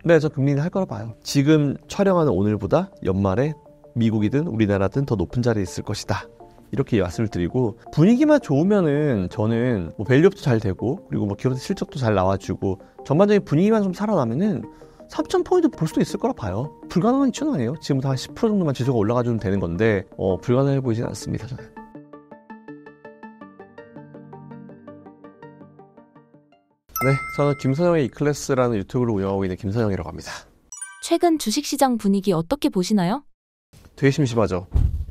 네, 저 금리는 할 거라 봐요. 지금 촬영하는 오늘보다 연말에 미국이든 우리나라든 더 높은 자리에 있을 것이다. 이렇게 말씀을 드리고, 분위기만 좋으면은 저는 뭐 밸류업도 잘 되고, 그리고 뭐 기업 실적도 잘 나와주고, 전반적인 분위기만 좀 살아나면은 3,000포인트 볼 수도 있을 거라 봐요. 불가능한 이슈는 아니에요. 지금부터 한 10% 정도만 지수가 올라가주면 되는 건데 불가능해 보이진 않습니다, 저는. 네, 저는 김선영의 이클래스라는 유튜브를 운영하고 있는 김선영이라고 합니다. 최근 주식시장 분위기 어떻게 보시나요? 되게 심심하죠.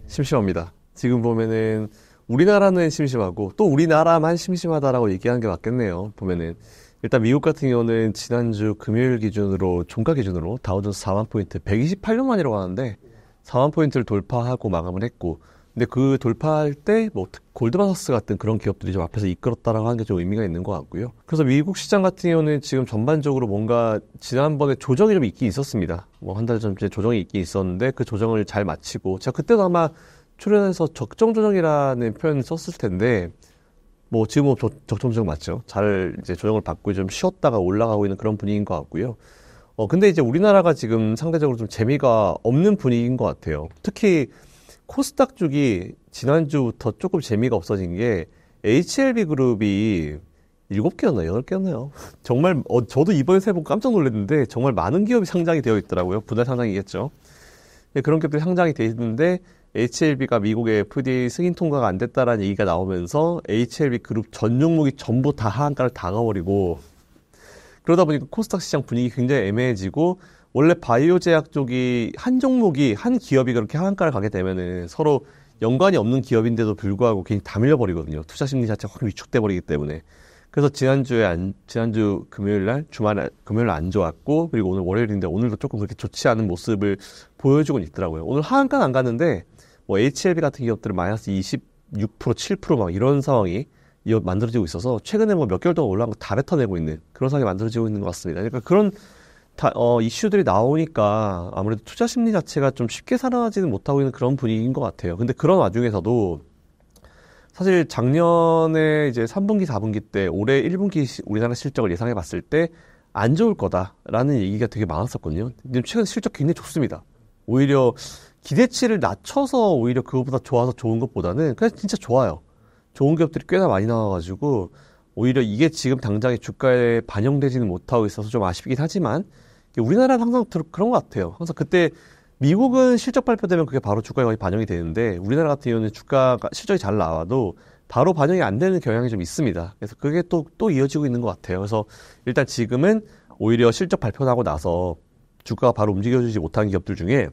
심심합니다. 지금 보면은 우리나라는 심심하고 또 우리나라만 심심하다라고 얘기하는 게 맞겠네요. 보면은 일단 미국 같은 경우는 지난주 금요일 기준으로 종가 기준으로 다우존스 4만 포인트 128년 만이라고 하는데 4만 포인트를 돌파하고 마감을 했고, 근데 그 돌파할 때 뭐 골드만삭스 같은 그런 기업들이 좀 앞에서 이끌었다라고 하는 게 좀 의미가 있는 것 같고요. 그래서 미국 시장 같은 경우는 지금 전반적으로 뭔가 지난번에 조정이 좀 있긴 있었습니다. 뭐 한 달 전쯤에 조정이 있긴 있었는데 그 조정을 잘 마치고, 제가 그때도 아마 출연해서 적정 조정이라는 표현을 썼을 텐데, 뭐 지금은 적정 조정 맞죠. 잘 이제 조정을 받고 좀 쉬었다가 올라가고 있는 그런 분위기인 것 같고요. 근데 이제 우리나라가 지금 상대적으로 좀 재미가 없는 분위기인 것 같아요. 특히 코스닥 쪽이 지난주부터 조금 재미가 없어진 게 HLB 그룹이 7개였나요? 8개였나요? 정말 저도 이번에 세번 깜짝 놀랐는데 정말 많은 기업이 상장이 되어 있더라고요. 분할 상장이겠죠. 그런 기업들이 상장이 되어 있는데 HLB가 미국의 FDA 승인 통과가 안 됐다라는 얘기가 나오면서 HLB 그룹 전 종목이 전부 다 하한가를 다 가버리고, 그러다 보니까 코스닥 시장 분위기 굉장히 애매해지고, 원래 바이오 제약 쪽이 한 종목이 한 기업이 그렇게 하한가를 가게 되면은 서로 연관이 없는 기업인데도 불구하고 괜히 다 밀려버리거든요. 투자 심리 자체가 확 위축돼 버리기 때문에. 그래서 지난주 금요일날 금요일 안 좋았고, 그리고 오늘 월요일인데 오늘도 조금 그렇게 좋지 않은 모습을 보여주고는 있더라고요. 오늘 하한가는 안 갔는데 뭐 HLB 같은 기업들은 마이너스 26%, 7% 막 이런 상황이 만들어지고 있어서 최근에 뭐 몇 개월 동안 올라간 거 다 뱉어내고 있는 그런 상황이 만들어지고 있는 것 같습니다. 그러니까 그런 이슈들이 나오니까 아무래도 투자 심리 자체가 좀 쉽게 살아나지는 못하고 있는 그런 분위기인 것 같아요. 근데 그런 와중에서도 사실 작년에 이제 3분기, 4분기 때 올해 1분기 우리나라 실적을 예상해 봤을 때 안 좋을 거다라는 얘기가 되게 많았었거든요. 근데 최근 실적 굉장히 좋습니다. 오히려 기대치를 낮춰서 오히려 그것보다 좋아서 좋은 것보다는 그냥 진짜 좋아요. 좋은 기업들이 꽤나 많이 나와가지고 오히려 이게 지금 당장의 주가에 반영되지는 못하고 있어서 좀 아쉽긴 하지만, 우리나라는 항상 그런 것 같아요. 항상 그때 미국은 실적 발표되면 그게 바로 주가에 거의 반영이 되는데 우리나라 같은 경우는 주가가 실적이 잘 나와도 바로 반영이 안 되는 경향이 좀 있습니다. 그래서 그게 또 이어지고 있는 것 같아요. 그래서 일단 지금은 오히려 실적 발표하고 나서 주가가 바로 움직여주지 못한 기업들 중에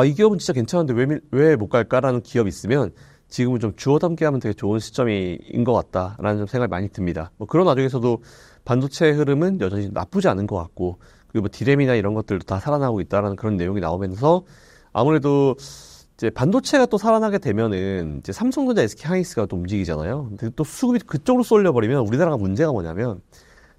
이 기업은 진짜 괜찮은데 왜 못 갈까라는 기업이 있으면 지금은 좀 주워 담게 하면 되게 좋은 시점인 것 같다라는 좀 생각이 많이 듭니다. 뭐 그런 와중에서도 반도체 흐름은 여전히 나쁘지 않은 것 같고, 그리고 뭐 디램이나 이런 것들도 다 살아나고 있다라는 그런 내용이 나오면서 아무래도 이제 반도체가 또 살아나게 되면은 이제 삼성전자, SK하이닉스가 또 움직이잖아요. 근데 또 수급이 그쪽으로 쏠려버리면 우리나라가 문제가 뭐냐면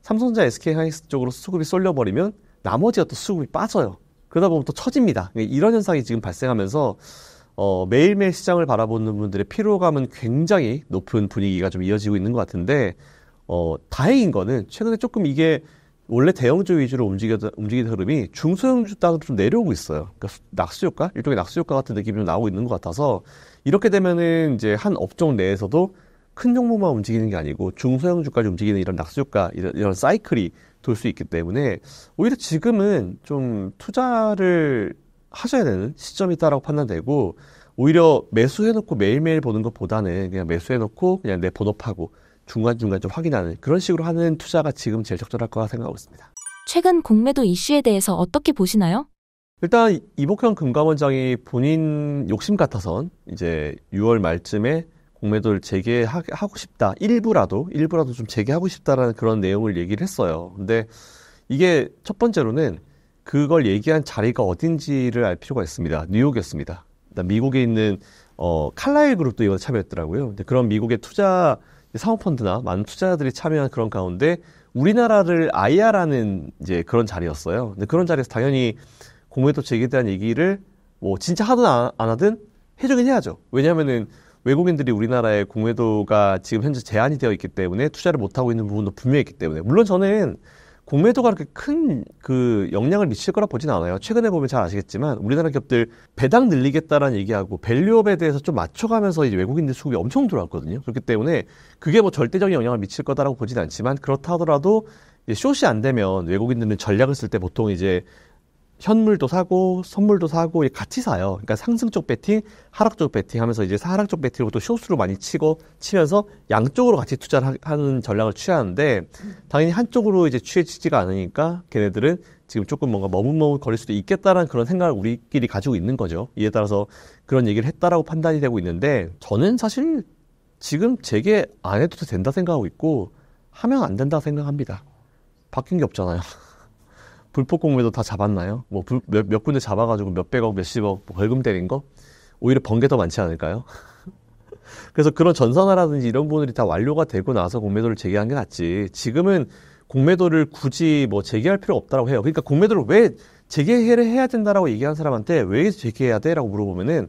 삼성전자, SK하이닉스 쪽으로 수급이 쏠려버리면 나머지가 또 수급이 빠져요. 그러다 보면 또 처집니다. 이런 현상이 지금 발생하면서 매일매일 시장을 바라보는 분들의 피로감은 굉장히 높은 분위기가 좀 이어지고 있는 것 같은데, 다행인 거는 최근에 조금 이게 원래 대형주 위주로 움직이던 흐름이 중소형주 따로 좀 내려오고 있어요. 그러니까 낙수효과? 일종의 낙수효과 같은 느낌이 좀 나오고 있는 것 같아서, 이렇게 되면은 이제 한 업종 내에서도 큰 종목만 움직이는 게 아니고 중소형주까지 움직이는 이런 낙수효과, 이런 사이클이 돌 수 있기 때문에 오히려 지금은 좀 투자를 하셔야 되는 시점이다라고 판단되고, 오히려 매수해놓고 매일매일 보는 것보다는 그냥 매수해놓고 그냥 내 본업하고 중간중간 좀 확인하는 그런 식으로 하는 투자가 지금 제일 적절할 거라 생각하고 있습니다. 최근 공매도 이슈에 대해서 어떻게 보시나요? 일단 이복현 금감원장이 본인 욕심 같아선 이제 6월 말쯤에 공매도를 재개하고 싶다. 일부라도 좀 재개하고 싶다라는 그런 내용을 얘기를 했어요. 근데 이게 첫 번째로는 그걸 얘기한 자리가 어딘지를 알 필요가 있습니다. 뉴욕이었습니다. 미국에 있는 칼라일 그룹도 이번에 참여했더라고요. 근데 그런 미국의 투자 사모펀드나 많은 투자자들이 참여한 그런 가운데 우리나라를 IR하는 이제 그런 자리였어요. 근데 그런 자리에서 당연히 공매도 재개에 대한 얘기를 뭐 진짜 하든 안 하든 해주긴 해야죠. 왜냐하면은 외국인들이 우리나라의 공매도가 지금 현재 제한이 되어 있기 때문에 투자를 못하고 있는 부분도 분명히 있기 때문에, 물론 저는 공매도가 그렇게 큰 그 영향을 미칠 거라 보진 않아요. 최근에 보면 잘 아시겠지만 우리나라 기업들 배당 늘리겠다라는 얘기하고 밸류업에 대해서 좀 맞춰가면서 이제 외국인들 수급이 엄청 들어왔거든요. 그렇기 때문에 그게 뭐 절대적인 영향을 미칠 거다라고 보진 않지만 그렇다 하더라도 이제 숏이 안 되면 외국인들은 전략을 쓸 때 보통 이제 현물도 사고 선물도 사고 같이 사요. 그러니까 상승 쪽 배팅, 하락 쪽 배팅 하면서 이제 하락 쪽 배팅을 또 숏으로 많이 치면서 양쪽으로 같이 투자를 하는 전략을 취하는데 당연히 한쪽으로 이제 취해지지가 않으니까 걔네들은 지금 조금 뭔가 머뭇머뭇거릴 수도 있겠다라는 그런 생각을 우리끼리 가지고 있는 거죠. 이에 따라서 그런 얘기를 했다라고 판단이 되고 있는데 저는 사실 지금 재개 안 해도 된다 생각하고 있고 하면 안 된다 생각합니다. 바뀐 게 없잖아요. 불법 공매도 다 잡았나요? 뭐 몇 군데 잡아가지고 몇백억, 몇십억 뭐 벌금 때린 거? 오히려 번 게 더 많지 않을까요? 그래서 그런 전산화라든지 이런 부분들이 다 완료가 되고 나서 공매도를 재개한 게 낫지. 지금은 공매도를 굳이 뭐 재개할 필요 없다라고 해요. 그러니까 공매도를 왜 재개를 해야 된다라고 얘기하는 사람한테 왜 재개해야 돼? 라고 물어보면은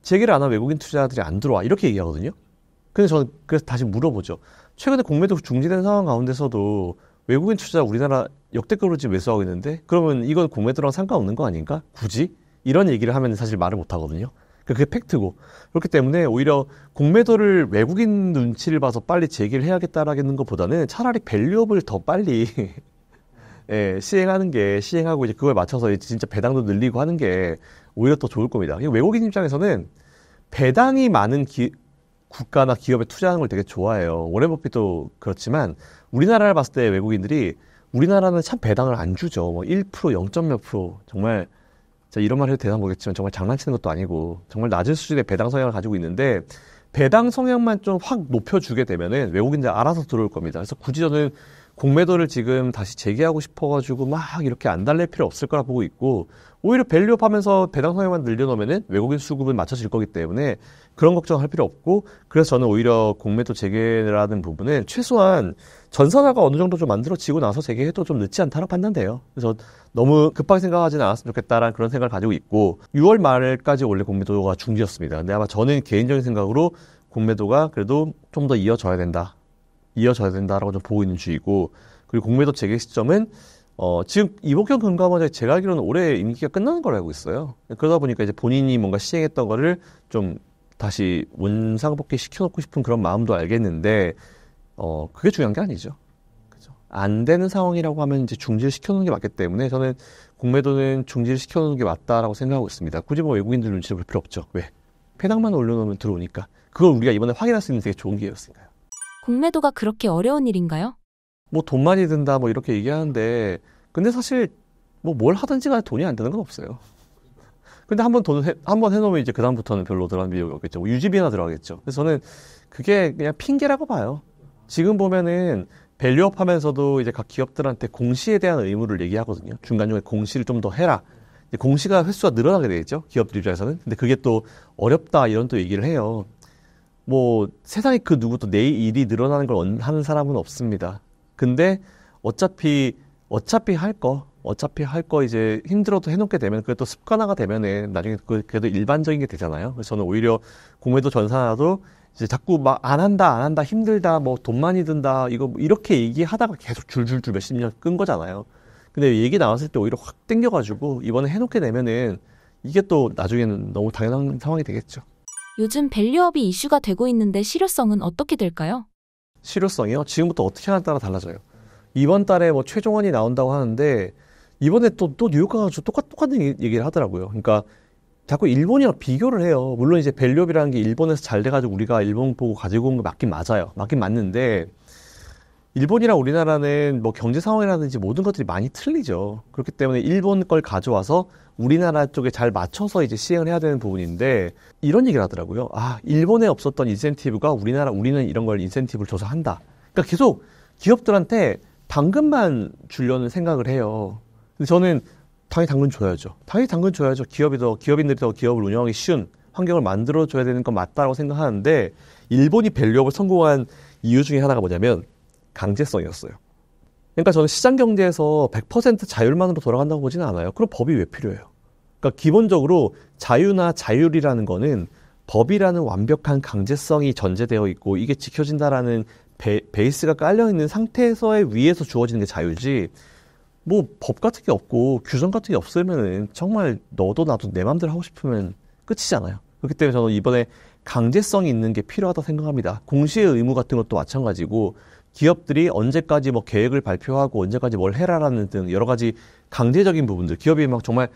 재개를 안 하면 외국인 투자자들이 안 들어와. 이렇게 얘기하거든요. 근데 저는 그래서 다시 물어보죠. 최근에 공매도 중지된 상황 가운데서도 외국인 투자자 우리나라 역대급으로 지금 매수하고 있는데 그러면 이건 공매도랑 상관없는 거 아닌가? 굳이? 이런 얘기를 하면 사실 말을 못 하거든요. 그게 팩트고. 그렇기 때문에 오히려 공매도를 외국인 눈치를 봐서 빨리 재개를 해야겠다라는 것보다는 차라리 밸류업을 더 빨리 예, 시행하고 이제 그거에 맞춰서 이제 진짜 배당도 늘리고 하는 게 오히려 더 좋을 겁니다. 외국인 입장에서는 배당이 많은 국가나 기업에 투자하는 걸 되게 좋아해요. 워렌 버핏도 그렇지만 우리나라를 봤을 때 외국인들이 우리나라는 참 배당을 안 주죠. 뭐 1%, 0몇 프로 정말 이런 말 해도 되나 모르겠지만 정말 장난치는 것도 아니고 정말 낮은 수준의 배당 성향을 가지고 있는데 배당 성향만 좀 확 높여주게 되면은 외국인들 알아서 들어올 겁니다. 그래서 굳이 저는 공매도를 지금 다시 재개하고 싶어가지고 막 이렇게 안 달랠 필요 없을 거라 보고 있고 오히려 밸류업 하면서 배당 성향만 늘려놓으면은 외국인 수급은 맞춰질 거기 때문에 그런 걱정할 필요 없고 그래서 저는 오히려 공매도 재개라는 부분은 최소한 전산화가 어느 정도 좀 만들어지고 나서 재개해도 좀 늦지 않다고 판단돼요. 그래서 너무 급하게 생각하지는 않았으면 좋겠다라는 그런 생각을 가지고 있고 6월 말까지 원래 공매도가 중지였습니다. 근데 아마 저는 개인적인 생각으로 공매도가 그래도 좀 더 이어져야 된다라고 좀 보고 있는 주의고 그리고 공매도 재개 시점은 지금 이복현 금감원장이 제가 알기로는 올해 임기가 끝나는 걸 알고 있어요. 그러다 보니까 이제 본인이 뭔가 시행했던 거를 좀 다시 원상복귀 시켜놓고 싶은 그런 마음도 알겠는데 그게 중요한 게 아니죠. 그죠? 안 되는 상황이라고 하면 이제 중지를 시켜놓는 게 맞기 때문에 저는 공매도는 중지를 시켜놓는 게 맞다라고 생각하고 있습니다. 굳이 뭐 외국인들 눈치를 볼 필요 없죠. 왜? 배당만 올려놓으면 들어오니까. 그걸 우리가 이번에 확인할 수 있는 되게 좋은 기회였으니까요. 공매도가 그렇게 어려운 일인가요? 뭐 돈 많이 든다 뭐 이렇게 얘기하는데 근데 사실 뭐 뭘 하든지 간에 돈이 안 드는 건 없어요. 근데 한번 해놓으면 이제 그다음부터는 별로 들어가는 비용이 없겠죠. 뭐 유지비나 들어가겠죠. 그래서 저는 그게 그냥 핑계라고 봐요. 지금 보면은 밸류업 하면서도 이제 각 기업들한테 공시에 대한 의무를 얘기하거든요. 중간중간에 공시를 좀 더 해라. 공시가 횟수가 늘어나게 되겠죠. 기업들 입장에서는. 근데 그게 또 어렵다 이런 또 얘기를 해요. 뭐 세상에 그 누구도 내 일이 늘어나는 걸 하는 사람은 없습니다. 근데 어차피 할 거 이제 힘들어도 해놓게 되면 그게 또 습관화가 되면은 나중에 그래도 일반적인 게 되잖아요. 그래서 저는 오히려 공매도 전산화도 이제 자꾸 막 안 한다 힘들다 뭐 돈 많이 든다 이거 뭐 이렇게 얘기하다가 계속 줄줄줄 몇십 년 끈 거잖아요. 근데 얘기 나왔을 때 오히려 확 땡겨가지고 이번에 해놓게 되면은 이게 또 나중에는 너무 당연한 상황이 되겠죠. 요즘 밸류업이 이슈가 되고 있는데 실효성은 어떻게 될까요? 실효성이요? 지금부터 어떻게 하냐에 따라 달라져요. 이번 달에 뭐 최종원이 나온다고 하는데 이번에 또 뉴욕 가가지고 똑같은 얘기를 하더라고요. 그러니까 자꾸 일본이랑 비교를 해요. 물론 이제 밸류업이라는 게 일본에서 잘 돼가지고 우리가 일본 보고 가지고 온 거 맞긴 맞아요. 맞긴 맞는데 일본이랑 우리나라는 뭐 경제 상황이라든지 모든 것들이 많이 틀리죠. 그렇기 때문에 일본 걸 가져와서 우리나라 쪽에 잘 맞춰서 이제 시행을 해야 되는 부분인데 이런 얘기를 하더라고요. 일본에 없었던 인센티브가 우리는 이런 걸 인센티브를 줘서 한다. 그러니까 계속 기업들한테 당근만 주려는 생각을 해요. 근데 저는 당연히 당근 줘야죠. 기업인들이 더 기업을 운영하기 쉬운 환경을 만들어줘야 되는 건 맞다고 생각하는데 일본이 밸류업을 성공한 이유 중에 하나가 뭐냐면 강제성이었어요. 그러니까 저는 시장 경제에서 100% 자율만으로 돌아간다고 보지는 않아요. 그럼 법이 왜 필요해요? 그러니까 기본적으로 자유나 자율이라는 거는 법이라는 완벽한 강제성이 전제되어 있고 이게 지켜진다라는 베이스가 깔려있는 상태에서의 위에서 주어지는 게 자유지, 뭐 법 같은 게 없고 규정 같은 게 없으면은 정말 너도 나도 내 맘대로 하고 싶으면 끝이잖아요. 그렇기 때문에 저는 이번에 강제성이 있는 게 필요하다 생각합니다. 공시의 의무 같은 것도 마찬가지고, 기업들이 언제까지 뭐 계획을 발표하고 언제까지 뭘 해라라는 등 여러 가지 강제적인 부분들, 기업이 막 정말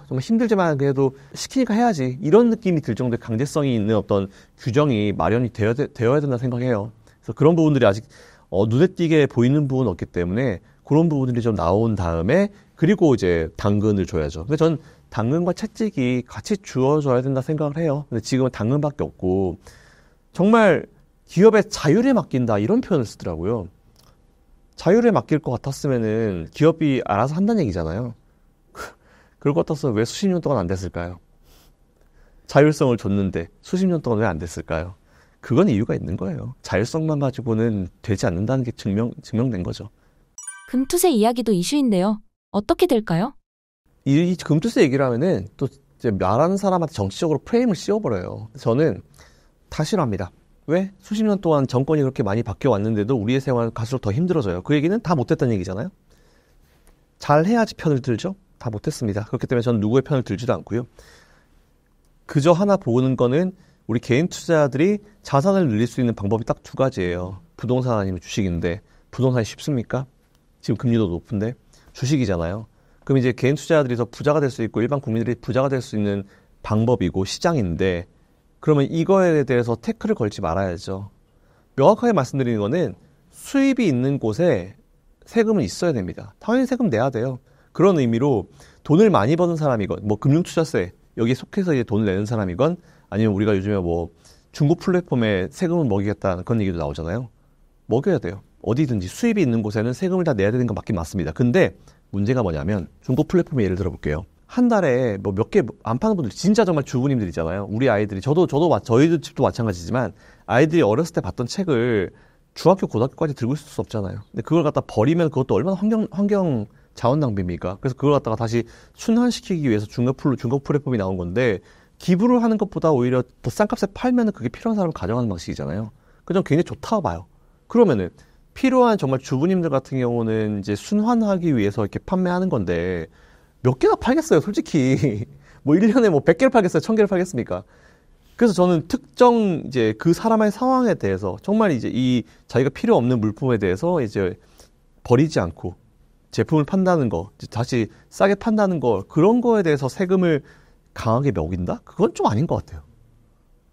정말 힘들지만 그래도 시키니까 해야지, 이런 느낌이 들 정도의 강제성이 있는 어떤 규정이 마련이 되어야 된다 생각해요. 그래서 그런 부분들이 아직 눈에 띄게 보이는 부분은 없기 때문에 그런 부분들이 좀 나온 다음에, 그리고 이제 당근을 줘야죠. 근데 전 당근과 채찍이 같이 주어져야 된다 생각을 해요. 근데 지금은 당근밖에 없고, 정말 기업의 자율에 맡긴다 이런 표현을 쓰더라고요. 자율에 맡길 것 같았으면은 기업이 알아서 한다는 얘기잖아요. 그럴 것 같아서 왜 수십 년 동안 안 됐을까요? 자율성을 줬는데 수십 년 동안 왜 안 됐을까요? 그건 이유가 있는 거예요. 자율성만 가지고는 되지 않는다는 게 증명된 거죠. 금투세 이야기도 이슈인데요. 어떻게 될까요? 이 금투세 얘기를 하면은 또 이제 말하는 사람한테 정치적으로 프레임을 씌워버려요. 저는 다 싫어합니다. 왜? 수십 년 동안 정권이 그렇게 많이 바뀌어왔는데도 우리의 생활은 갈수록 더 힘들어져요. 그 얘기는 다 못했다는 얘기잖아요. 잘해야지 편을 들죠? 다 못했습니다. 그렇기 때문에 저는 누구의 편을 들지도 않고요. 그저 하나 보는 거는 우리 개인 투자자들이 자산을 늘릴 수 있는 방법이 딱 두 가지예요. 부동산 아니면 주식인데, 부동산이 쉽습니까? 지금 금리도 높은데 주식이잖아요. 그럼 이제 개인 투자자들이 더 부자가 될 수 있고 일반 국민들이 부자가 될 수 있는 방법이고 시장인데, 그러면 이거에 대해서 태클을 걸지 말아야죠. 명확하게 말씀드리는 거는 수입이 있는 곳에 세금은 있어야 됩니다. 당연히 세금 내야 돼요. 그런 의미로 돈을 많이 버는 사람이건, 뭐 금융투자세 여기에 속해서 이제 돈을 내는 사람이건, 아니면 우리가 요즘에 뭐 중고 플랫폼에 세금을 먹이겠다는 그런 얘기도 나오잖아요. 먹여야 돼요. 어디든지 수입이 있는 곳에는 세금을 다 내야 되는 건 맞긴 맞습니다. 근데 문제가 뭐냐면, 중고 플랫폼에 예를 들어 볼게요. 한 달에 뭐 몇 개 안 파는 분들, 진짜 정말 주부님들이잖아요. 우리 아이들이, 저희 집도 마찬가지지만, 아이들이 어렸을 때 봤던 책을 중학교, 고등학교까지 들고 있을 수 없잖아요. 근데 그걸 갖다 버리면 그것도 얼마나 환경 자원 낭비입니까? 그래서 그걸 갖다가 다시 순환시키기 위해서 중고 플랫폼이 나온 건데, 기부를 하는 것보다 오히려 더 싼 값에 팔면은 그게 필요한 사람을 가져가는 방식이잖아요. 그래서 굉장히 좋다고 봐요. 그러면은 필요한 정말 주부님들 같은 경우는 이제 순환하기 위해서 이렇게 판매하는 건데, 몇 개나 팔겠어요, 솔직히. 뭐 1년에 뭐 100개를 팔겠어요? 1000개를 팔겠습니까? 그래서 저는 특정 이제 그 사람의 상황에 대해서 정말 이제 이 자기가 필요 없는 물품에 대해서 이제 버리지 않고 제품을 판다는 거, 다시 싸게 판다는 거, 그런 거에 대해서 세금을 강하게 매긴다? 그건 좀 아닌 것 같아요.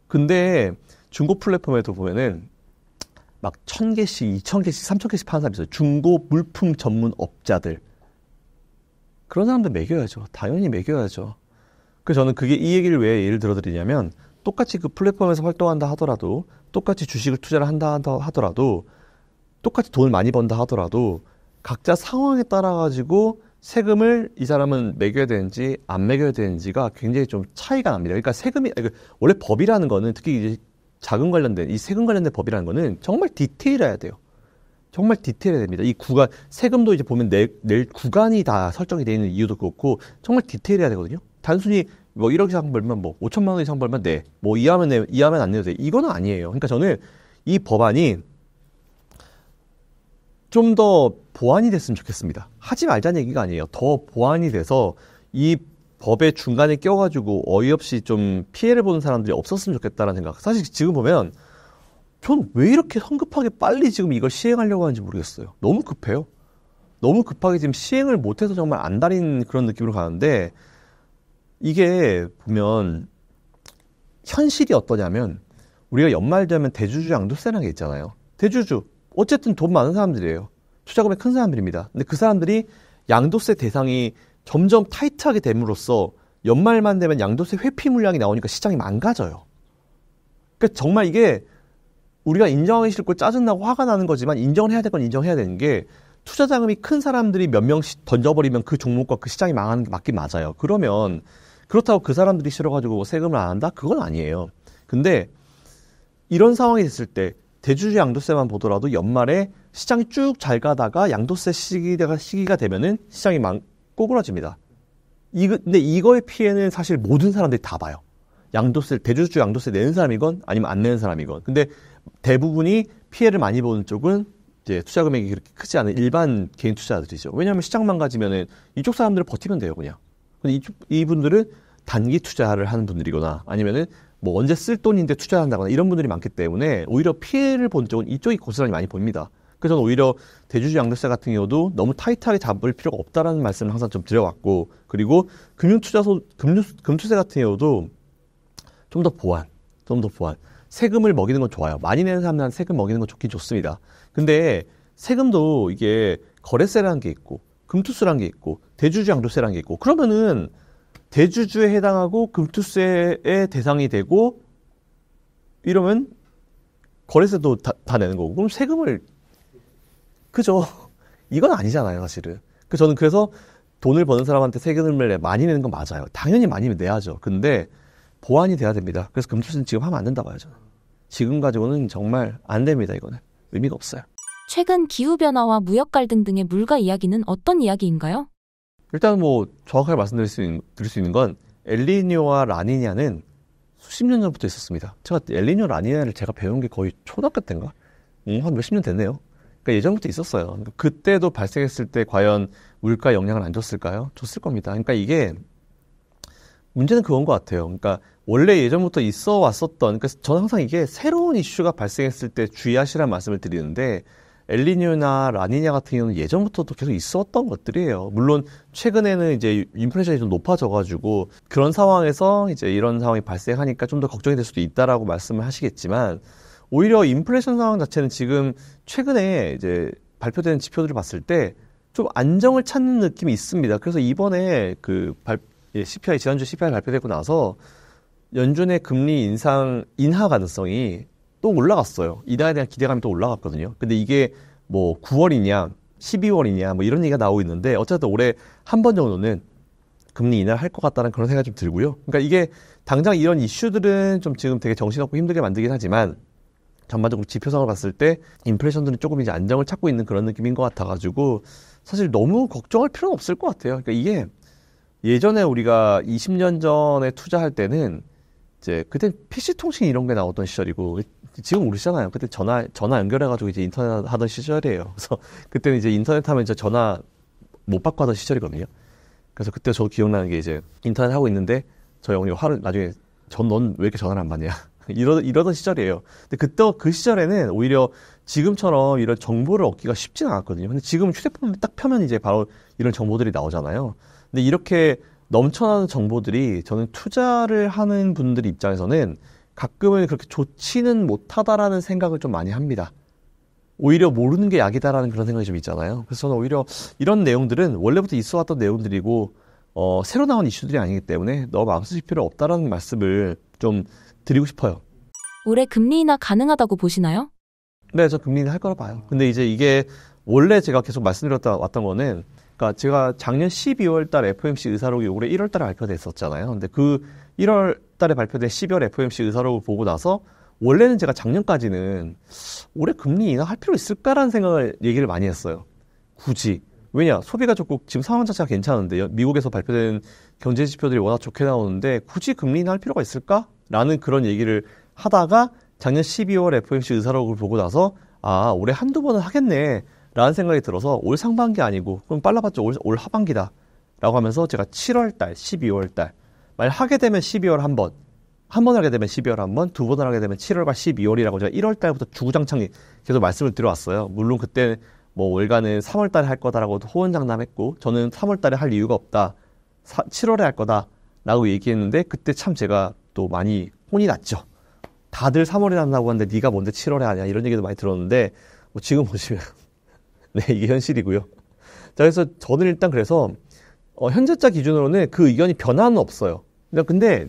근데 중고 플랫폼에도 보면은 막 1000개씩, 2000개씩, 3000개씩 파는 사람이 있어요. 중고 물품 전문 업자들. 그런 사람들 매겨야죠. 당연히 매겨야죠. 그래서 저는 이 얘기를 왜 예를 들어드리냐면, 똑같이 그 플랫폼에서 활동한다 하더라도, 똑같이 주식을 투자를 한다 하더라도, 똑같이 돈을 많이 번다 하더라도, 각자 상황에 따라 가지고 세금을 이 사람은 매겨야 되는지 안 매겨야 되는지가 굉장히 좀 차이가 납니다. 그러니까 원래 법이라는 거는, 특히 이제 자금 관련된, 이 세금 관련된 법이라는 거는 정말 디테일해야 돼요. 정말 디테일해야 됩니다. 이 구간, 세금도 이제 보면 낼 구간이 다 설정이 되어 있는 이유도 그렇고, 정말 디테일해야 되거든요. 단순히 뭐 1억 이상 벌면 뭐 5천만 원 이상 벌면 내, 뭐 이하면 안 내도 돼. 이거는 아니에요. 그러니까 저는 이 법안이 좀 더 보완이 됐으면 좋겠습니다. 하지 말자는 얘기가 아니에요. 더 보완이 돼서 이 법의 중간에 껴가지고 어이없이 좀 피해를 보는 사람들이 없었으면 좋겠다는 생각. 사실 지금 보면 전 왜 이렇게 성급하게 빨리 지금 이걸 시행하려고 하는지 모르겠어요. 너무 급해요. 너무 급하게 지금 시행을 못해서 정말 안달인 그런 느낌으로 가는데, 이게 보면 현실이 어떠냐면, 우리가 연말 되면 대주주 양도세라는 게 있잖아요. 대주주, 어쨌든 돈 많은 사람들이에요. 투자금이 큰 사람들입니다. 근데 그 사람들이 양도세 대상이 점점 타이트하게 됨으로써 연말만 되면 양도세 회피 물량이 나오니까 시장이 망가져요. 그러니까 정말 이게 우리가 인정하기 싫고 짜증나고 화가 나는 거지만, 인정을 해야 될 건 인정해야 되는 게, 투자 자금이 큰 사람들이 몇 명씩 던져버리면 그 종목과 그 시장이 망하는 게 맞긴 맞아요. 그러면 그렇다고 그 사람들이 싫어가지고 세금을 안 한다? 그건 아니에요. 근데 이런 상황이 됐을 때 대주주 양도세만 보더라도 연말에 시장이 쭉 잘 가다가 양도세 시기가 되면은 시장이 꼬꾸라집니다. 근데 이거의 피해는 사실 모든 사람들이 다 봐요. 대주주 양도세 내는 사람이건 아니면 안 내는 사람이건. 근데 대부분이 피해를 많이 보는 쪽은 이제 투자 금액이 그렇게 크지 않은 일반 개인 투자자들이죠. 왜냐하면 시장 망가지면은 이쪽 사람들은 버티면 돼요, 그냥. 근데 이분들은 단기 투자를 하는 분들이거나 아니면은 뭐 언제 쓸 돈인데 투자한다거나 이런 분들이 많기 때문에 오히려 피해를 본 쪽은 이쪽이 고스란히 많이 보입니다. 그래서 저는 오히려 대주주 양도세 같은 경우도 너무 타이트하게 잡을 필요가 없다라는 말씀을 항상 좀 드려왔고, 그리고 금투세 같은 경우도 좀 더 보완. 세금을 먹이는 건 좋아요. 많이 내는 사람들한테 세금 먹이는 건 좋긴 좋습니다. 근데 세금도 이게 거래세라는 게 있고, 금투세라는 게 있고, 대주주 양도세라는 게 있고, 그러면은 대주주에 해당하고 금투세의 대상이 되고, 이러면 거래세도 다 내는 거고, 그럼 세금을, 그죠? 이건 아니잖아요, 사실은. 저는 그래서 돈을 버는 사람한테 세금을 많이 내는 건 맞아요. 당연히 많이 내야죠. 근데 보완이 돼야 됩니다. 그래서 금투세는 지금 하면 안 된다 봐요, 저는. 지금 가지고는 정말 안 됩니다, 이거는. 의미가 없어요. 최근 기후변화와 무역 갈등 등의 물가 이야기는 어떤 이야기인가요? 일단 뭐 정확하게 말씀드릴 수 있는 건 엘니뇨와 라니냐는 수십 년 전부터 있었습니다. 제가 엘니뇨, 라니냐를 제가 배운 게 거의 초등학교 때인가? 한 몇십 년 됐네요. 그러니까 예전부터 있었어요. 그때도 발생했을 때 과연 물가 영향을 안 줬을까요? 줬을 겁니다. 그러니까 이게 문제는 그건 것 같아요. 그러니까 원래 예전부터 있어 왔었던, 그러니까 저는 항상 이게 새로운 이슈가 발생했을 때 주의하시라는 말씀을 드리는데, 엘니뇨나 라니냐 같은 경우는 예전부터도 계속 있었던 것들이에요. 물론 최근에는 이제 인플레이션이 좀 높아져가지고 그런 상황에서 이제 이런 상황이 발생하니까 좀 더 걱정이 될 수도 있다라고 말씀을 하시겠지만, 오히려 인플레이션 상황 자체는 지금 최근에 이제 발표된 지표들을 봤을 때 좀 안정을 찾는 느낌이 있습니다. 그래서 이번에 CPI, 지난주 CPI 발표되고 나서 연준의 금리 인하 가능성이 또 올라갔어요. 인하에 대한 기대감이 또 올라갔거든요. 근데 이게 뭐 9월이냐, 12월이냐, 뭐 이런 얘기가 나오고 있는데, 어쨌든 올해 한 번 정도는 금리 인하를 할 것 같다는 그런 생각이 좀 들고요. 그러니까 이게 당장 이런 이슈들은 좀 지금 되게 정신없고 힘들게 만들긴 하지만, 전반적으로 지표상을 봤을 때 인플레이션들은 조금 이제 안정을 찾고 있는 그런 느낌인 것 같아가지고, 사실 너무 걱정할 필요는 없을 것 같아요. 그러니까 이게 예전에 우리가 20년 전에 투자할 때는 이제 그때 PC통신 이런 게 나왔던 시절이고, 지금 모르시잖아요. 그때 전화 연결해가지고 이제 인터넷 하던 시절이에요. 그래서 그때는 이제 인터넷 하면 이제 전화 못 받고 하던 시절이거든요. 그래서 그때 저도 기억나는 게 이제 인터넷 하고 있는데 저희 어머니가 화를 나중에 넌 왜 이렇게 전화를 안 받냐 이러던 시절이에요. 근데 그때 그 시절에는 오히려 지금처럼 이런 정보를 얻기가 쉽지는 않았거든요. 근데 지금 휴대폰을 딱 펴면 이제 바로 이런 정보들이 나오잖아요. 근데 이렇게 넘쳐나는 정보들이 저는 투자를 하는 분들 입장에서는 가끔은 그렇게 좋지는 못하다라는 생각을 좀 많이 합니다. 오히려 모르는 게 약이다라는 그런 생각이 좀 있잖아요. 그래서 저는 오히려 이런 내용들은 원래부터 있어 왔던 내용들이고, 새로 나온 이슈들이 아니기 때문에 너무 마음 쓰실 필요 없다라는 말씀을 좀 드리고 싶어요. 올해 금리 인하 가능하다고 보시나요? 네, 저 금리 인하 할 거라 봐요. 근데 이제 이게 원래 제가 계속 왔던 거는, 그러니까 제가 작년 12월 달 FOMC 의사록이 올해 1월 달에 발표됐었잖아요. 근데 그 1월 달에 발표된 12월 FOMC 의사록을 보고 나서 원래는 제가 작년까지는 올해 금리 인하할 필요 있을까라는 얘기를 많이 했어요. 굳이. 왜냐? 소비가 좋고 지금 상황 자체가 괜찮은데, 미국에서 발표된 경제 지표들이 워낙 좋게 나오는데 굳이 금리 인하할 필요가 있을까라는 그런 얘기를 하다가 작년 12월 FOMC 의사록을 보고 나서 올해 한두 번은 하겠네 라는 생각이 들어서 올 상반기 아니고 그럼 빨라봤자 올 하반기다 라고 하면서 제가 7월달, 12월달 만약 하게 되면 12월 한 번 하게 되면 12월 한 번, 두 번을 하게 되면 7월과 12월이라고 제가 1월달부터 주구장창 계속 말씀을 드려왔어요. 물론 그때 뭐 월간은 3월달에 할 거다라고 호언장담했고, 저는 3월달에 할 이유가 없다, 7월에 할 거다라고 얘기했는데, 그때 참 제가 또 많이 혼이 났죠. 다들 3월에 한다고 하는데 네가 뭔데 7월에 하냐 이런 얘기도 많이 들었는데, 뭐 지금 보시면 네, 이게 현실이고요. 자, 그래서 저는 일단 그래서 현재자 기준으로는 그 의견이 변화는 없어요. 근데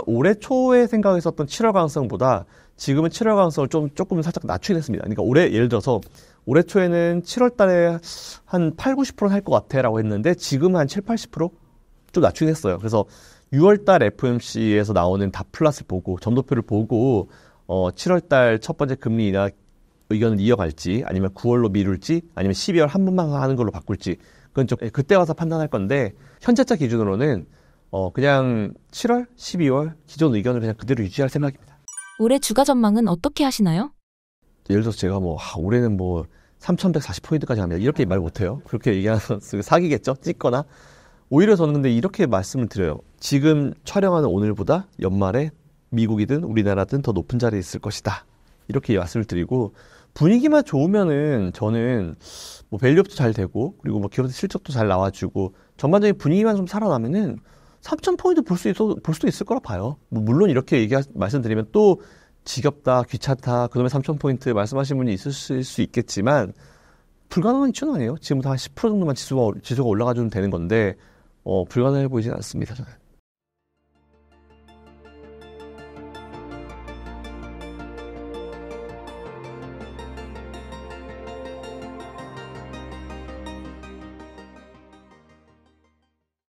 올해 초에 생각했었던 7월 가능성보다 지금은 7월 가능성을 조금 살짝 낮추긴 했습니다. 그러니까 예를 들어서 올해 초에는 7월 달에 한 8, 90%는 할 것 같아 라고 했는데 지금은 한 7, 80%? 좀 낮추긴 했어요. 그래서 6월 달 FOMC에서 나오는 닷플랫을 보고, 점도표를 보고 7월 달 첫 번째 금리 인하 의견을 이어갈지, 아니면 9월로 미룰지, 아니면 12월 한 번만 하는 걸로 바꿀지, 그건 좀 그때 와서 판단할 건데, 현재자 기준으로는 그냥 7월, 12월 기존 의견을 그냥 그대로 유지할 생각입니다. 올해 주가 전망은 어떻게 하시나요? 예를 들어서 제가 올해는 3,140포인트까지 합니다. 이렇게 말 못해요. 그렇게 얘기하면 사기겠죠? 찍거나. 오히려 저는 근데 이렇게 말씀을 드려요. 지금 촬영하는 오늘보다 연말에 미국이든 우리나라든 더 높은 자리에 있을 것이다. 이렇게 말씀을 드리고, 분위기만 좋으면은 저는 밸류업도 잘 되고, 그리고 기업 실적도 잘 나와주고, 전반적인 분위기만 좀 살아나면은 3,000포인트 볼 수도 있을 거라 봐요. 물론 이렇게 말씀드리면 또 지겹다, 귀찮다, 그놈의 3,000포인트 말씀하신 분이 있을 수 있겠지만, 불가능한 이슈는 아니에요. 지금부터 한 10% 정도만 지수가 올라가주면 되는 건데, 불가능해 보이진 않습니다, 저는.